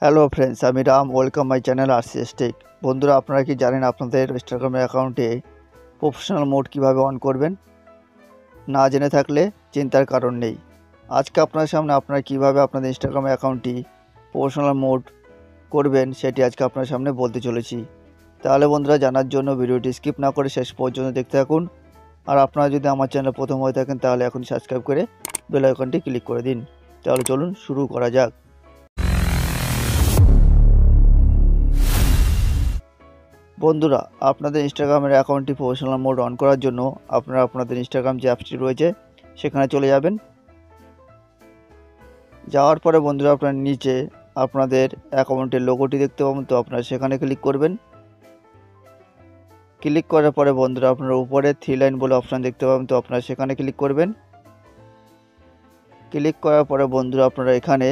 Hello friends, আমি Ram. Welcome my channel RCS tech. বন্ধুরা, আপনারা কি জানেন আপনাদের ইনস্টাগ্রামের অ্যাকাউন্টে প্রফেশনাল মোড কিভাবে অন করবেন? না জেনে থাকলে চিন্তার কারণ নেই। আজকে আপনার সামনে আপনারা কিভাবে আপনাদের ইনস্টাগ্রামের অ্যাকাউন্টটি প্রফেশনাল মোড করবেন সেটি আজকে আপনার সামনে বলতে চলেছি। তাহলে বন্ধুরা, জানার জন্য ভিডিওটি স্কিপ না করে শেষ পর্যন্ত দেখতে থাকুন। আর আপনারা যদি আমার চ্যানেল প্রথম হয়ে থাকেন তাহলে এখন সাবস্ক্রাইব করে বেল আইকনটি ক্লিক করে দিন। তাহলে চলুন শুরু করা যাক। বন্ধুরা, আপনাদের ইনস্টাগ্রামের অ্যাকাউন্টটি প্রফেশনাল মোড অন করার জন্য আপনারা আপনাদের ইনস্টাগ্রাম যে অ্যাপসটি রয়েছে সেখানে চলে যাবেন। যাওয়ার পরে বন্ধুরা, আপনার নিচে আপনাদের অ্যাকাউন্টের লোগোটি দেখতে পাবেন, তো আপনারা সেখানে ক্লিক করবেন। ক্লিক করার পরে বন্ধুরা, আপনারা উপরে 3 লাইন বলে অপশান দেখতে পাবেন, তো আপনারা সেখানে ক্লিক করবেন। ক্লিক করার পরে বন্ধুরা, আপনারা এখানে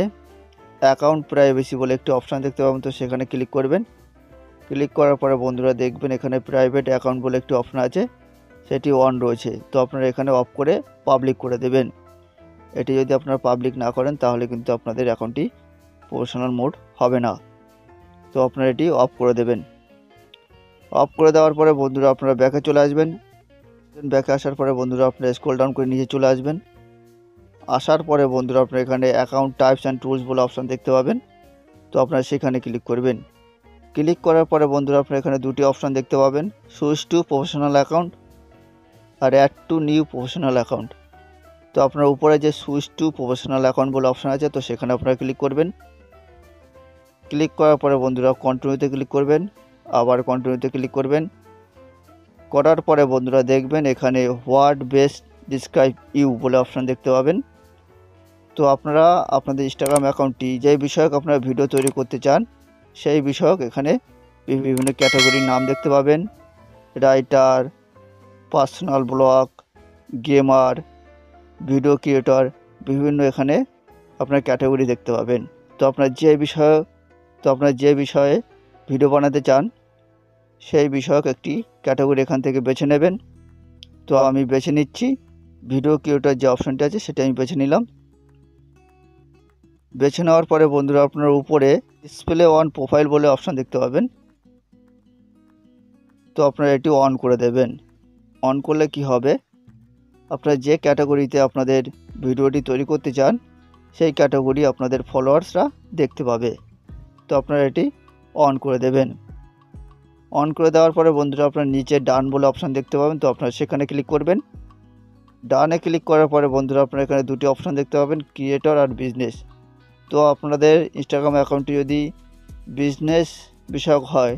অ্যাকাউন্ট প্রাইভেসি বলে একটি অপশান দেখতে পাবেন, তো সেখানে ক্লিক করবেন। ক্লিক করার পরে বন্ধুরা দেখবেন এখানে প্রাইভেট অ্যাকাউন্ট বলে একটি অপশন আছে, সেটি অন রয়েছে। তো আপনারা এখানে অফ করে পাবলিক করে দেবেন। এটি যদি আপনারা পাবলিক না করেন তাহলে কিন্তু আপনাদের অ্যাকাউন্টটি প্রফেশনাল মোড হবে না। তো আপনারা এটি অফ করে দেবেন। অফ করে দেওয়ার পরে বন্ধুরা আপনারা ব্যাকে চলে আসবেন। ব্যাকে আসার পরে বন্ধুরা আপনারা স্ক্রল ডাউন করে নিচে চলে আসবেন। আসার পরে বন্ধুরা আপনারা এখানে অ্যাকাউন্ট টাইপস অ্যান্ড টুলস বলে অপশান দেখতে পাবেন, তো আপনারা সেখানে ক্লিক করবেন। ক্লিক করার পরে বন্ধুরা আপনারা এখানে দুটি অপশান দেখতে পাবেন, সুইচ টু প্রফেশনাল অ্যাকাউন্ট আর add to new professional account. তো আপনার উপরে যে সুইচ টু প্রফেশনাল অ্যাকাউন্ট বলে অপশান আছে, তো সেখানে আপনারা ক্লিক করবেন। ক্লিক করার পরে বন্ধুরা কন্টিনিউতে ক্লিক করবেন, আবার কন্টিনিউতে ক্লিক করবেন। করার পরে বন্ধুরা দেখবেন এখানে হোয়াট বেস্ট ডিসক্রাইব ইউ বলে অপশান দেখতে পাবেন। তো আপনারা আপনাদের ইনস্টাগ্রাম অ্যাকাউন্টটি যে বিষয়ক আপনারা ভিডিও তৈরি করতে চান সেই বিষয়ক এখানে বিভিন্ন ক্যাটাগরির নাম দেখতে পাবেন, writer, personal blog, gamer, video creator, বিভিন্ন এখানে আপনার ক্যাটাগরি দেখতে পাবেন। তো আপনার যে বিষয়ে ভিডিও বানাতে চান সেই বিষয়ক একটি ক্যাটাগরি এখান থেকে বেছে নেবেন। তো আমি বেছে নিচ্ছি ভিডিও ক্রিয়েটর যে অপশানটি আছে সেটা আমি বেছে নিলাম। বেছে নেওয়ার পরে বন্ধুরা আপনার উপরে ডিসপ্লে অন প্রোফাইল বলে অপশান দেখতে পাবেন, তো আপনারা এটি অন করে দেবেন। অন করলে কি হবে, আপনারা যে ক্যাটাগরিতে আপনাদের ভিডিওটি তৈরি করতে চান সেই ক্যাটাগরি আপনাদের ফলোয়ার্সরা দেখতে পাবে। তো আপনারা এটি অন করে দেবেন। অন করে দেওয়ার পরে বন্ধুরা আপনার নিচে ডান বলে অপশান দেখতে পাবেন, তো আপনারা সেখানে ক্লিক করবেন। ডানে ক্লিক করার পরে বন্ধুরা আপনারা এখানে দুটি অপশান দেখতে পাবেন, ক্রিয়েটর আর বিজনেস। তো আপনাদের ইনস্টাগ্রাম অ্যাকাউন্টটি যদি বিজনেস বিষয়ক হয়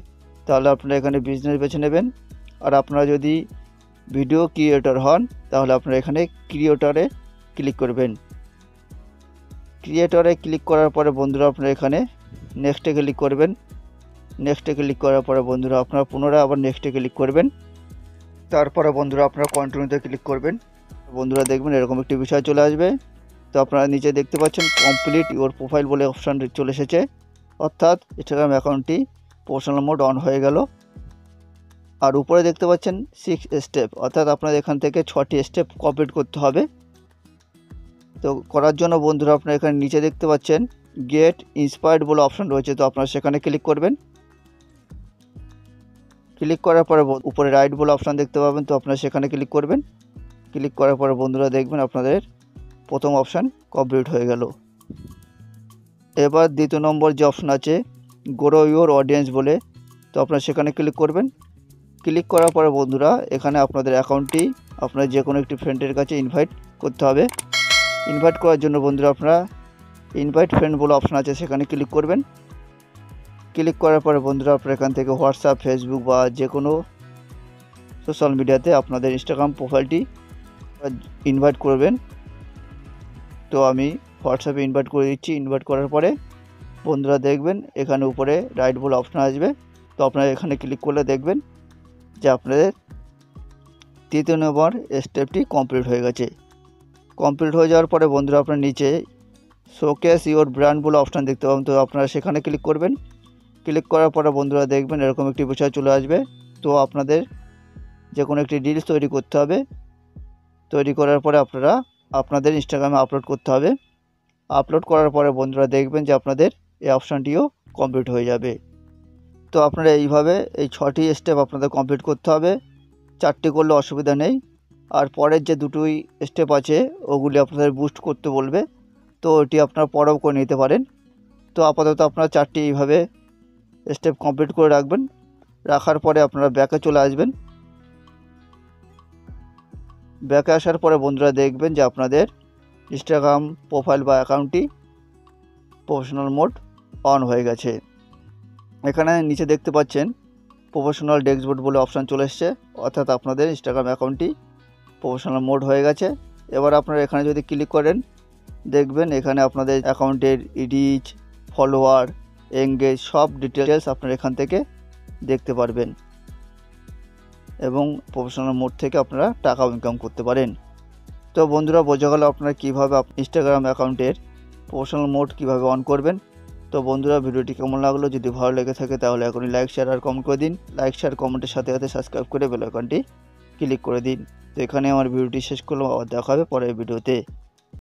তাহলে আপনারা এখানে বিজনেস বেছে নেবেন। আর আপনারা যদি ভিডিও ক্রিয়েটর হন তাহলে আপনারা এখানে ক্রিয়েটরে ক্লিক করবেন। ক্রিয়েটরে ক্লিক করার পরে বন্ধুরা আপনারা এখানে নেক্সটে ক্লিক করবেন। নেক্সটে ক্লিক করার পরে বন্ধুরা আপনারা পুনরায় আবার নেক্সটে ক্লিক করবেন। তারপরে বন্ধুরা আপনারা কন্টিনিউতে ক্লিক করবেন। বন্ধুরা দেখবেন এরকম একটি বিষয় চলে আসবে। তো আপনারা নিচে দেখতে পাচ্ছেন কমপ্লিট ইওর প্রোফাইল বলে অপশান চলে এসেছে, অর্থাৎ ইনস্টাগ্রাম অ্যাকাউন্টটি প্রফেশনাল মোড অন হয়ে গেল। আর উপরে দেখতে পাচ্ছেন 6 স্টেপ, অর্থাৎ আপনাদের এখান থেকে 6টি স্টেপ কমপ্লিট করতে হবে। তো করার জন্য বন্ধুরা আপনারা এখানে নিচে দেখতে পাচ্ছেন গেট ইন্সপায়ার্ড বলে অপশান রয়েছে, তো আপনারা সেখানে ক্লিক করবেন। ক্লিক করার পরে উপরে রাইট বলে অপশান দেখতে পাবেন, তো আপনারা সেখানে ক্লিক করবেন। ক্লিক করার পরে বন্ধুরা দেখবেন আপনাদের প্রথম অপশান কমপ্লিট হয়ে গেল। এবার দ্বিতীয় নম্বর যে অপশান আছে গ্রো ইওর অডিয়েন্স বলে, তো আপনারা সেখানে ক্লিক করবেন। ক্লিক করার পরে বন্ধুরা এখানে আপনাদের অ্যাকাউন্টটি আপনার যে কোনো একটি ফ্রেন্ডের কাছে ইনভাইট করতে হবে। ইনভাইট করার জন্য বন্ধুরা আপনারা ইনভাইট ফ্রেন্ড বলে অপশান আছে সেখানে ক্লিক করবেন। ক্লিক করার পরে বন্ধুরা আপনারা এখান থেকে হোয়াটসঅ্যাপ, ফেসবুক বা যে কোনো সোশ্যাল মিডিয়াতে আপনাদের ইনস্টাগ্রাম প্রোফাইলটি ইনভাইট করবেন। তো আমি হোয়াটসঅ্যাপে ইনভাইট করে দিচ্ছি। ইনভাইট করার পরে বন্ধুরা দেখবেন এখানে উপরে রাইট বলে অপশান আসবে, তো আপনারা এখানে ক্লিক করলে দেখবেন যে আপনাদের তৃতীয় নম্বর স্টেপটি কমপ্লিট হয়ে গেছে। কমপ্লিট হয়ে যাওয়ার পরে বন্ধুরা আপনার নিচে শোকেস ইওর ব্র্যান্ড বলে অপশান দেখতে পাবেন, তো আপনারা সেখানে ক্লিক করবেন। ক্লিক করার পরে বন্ধুরা দেখবেন এরকম একটি বিষয় চলে আসবে। তো আপনাদের যে কোনো একটি রিলস তৈরি করতে হবে। তৈরি করার পরে আপনারা আপনাদের ইনস্টাগ্রামে আপলোড করতে হবে। আপলোড করার পরে বন্ধুরা দেখবেন যে আপনাদের এই অপশানটিও কমপ্লিট হয়ে যাবে। তো আপনারা এইভাবে এই 6টি স্টেপ আপনাদের কমপ্লিট করতে হবে, 4টি করলে অসুবিধা নেই। আর পরের যে 2টি স্টেপ আছে ওগুলি আপনাদের বুস্ট করতে বলবে, তো ওটি আপনারা পরেও করে নিতে পারেন। তো আপাতত আপনারা 4টি এইভাবে স্টেপ কমপ্লিট করে রাখবেন। রাখার পরে আপনারা ব্যাকে চলে আসবেন। ব্যাকে আসার পরে বন্ধুরা দেখবেন যে আপনাদের ইনস্টাগ্রাম প্রোফাইল বা অ্যাকাউন্টটি প্রফেশনাল মোড অন হয়ে গেছে। এখানে নিচে দেখতে পাচ্ছেন প্রফেশনাল ড্যাশবোর্ড বলে অপশান চলে এসছে, অর্থাৎ আপনাদের ইনস্টাগ্রাম অ্যাকাউন্টটি প্রফেশনাল মোড হয়ে গেছে। এবার আপনারা এখানে যদি ক্লিক করেন দেখবেন এখানে আপনাদের অ্যাকাউন্টের রিচ, ফলোয়ার, এঙ্গেজ সব ডিটেলস আপনারা এখান থেকে দেখতে পারবেন এবং প্রফেশনাল মোড থেকে আপনারা টাকাও ইনকাম করতে পারেন। তো বন্ধুরা বোঝা গেল আপনারা কীভাবে ইনস্টাগ্রাম অ্যাকাউন্টের প্রফেশনাল মোড কীভাবে অন করবেন। তো বন্ধুরা ভিডিওটি কেমন লাগলো, যদি ভালো লেগে থাকে তাহলে এখনই লাইক, শেয়ার আর কমেন্ট করে দিন। লাইক, শেয়ার, কমেন্টের সাথে সাথে সাবস্ক্রাইব করে বেল আইকনটি ক্লিক করে দিন। তো এখানে আমার ভিডিওটি শেষ করলাম, আবার দেখা হবে পরের ভিডিওতে।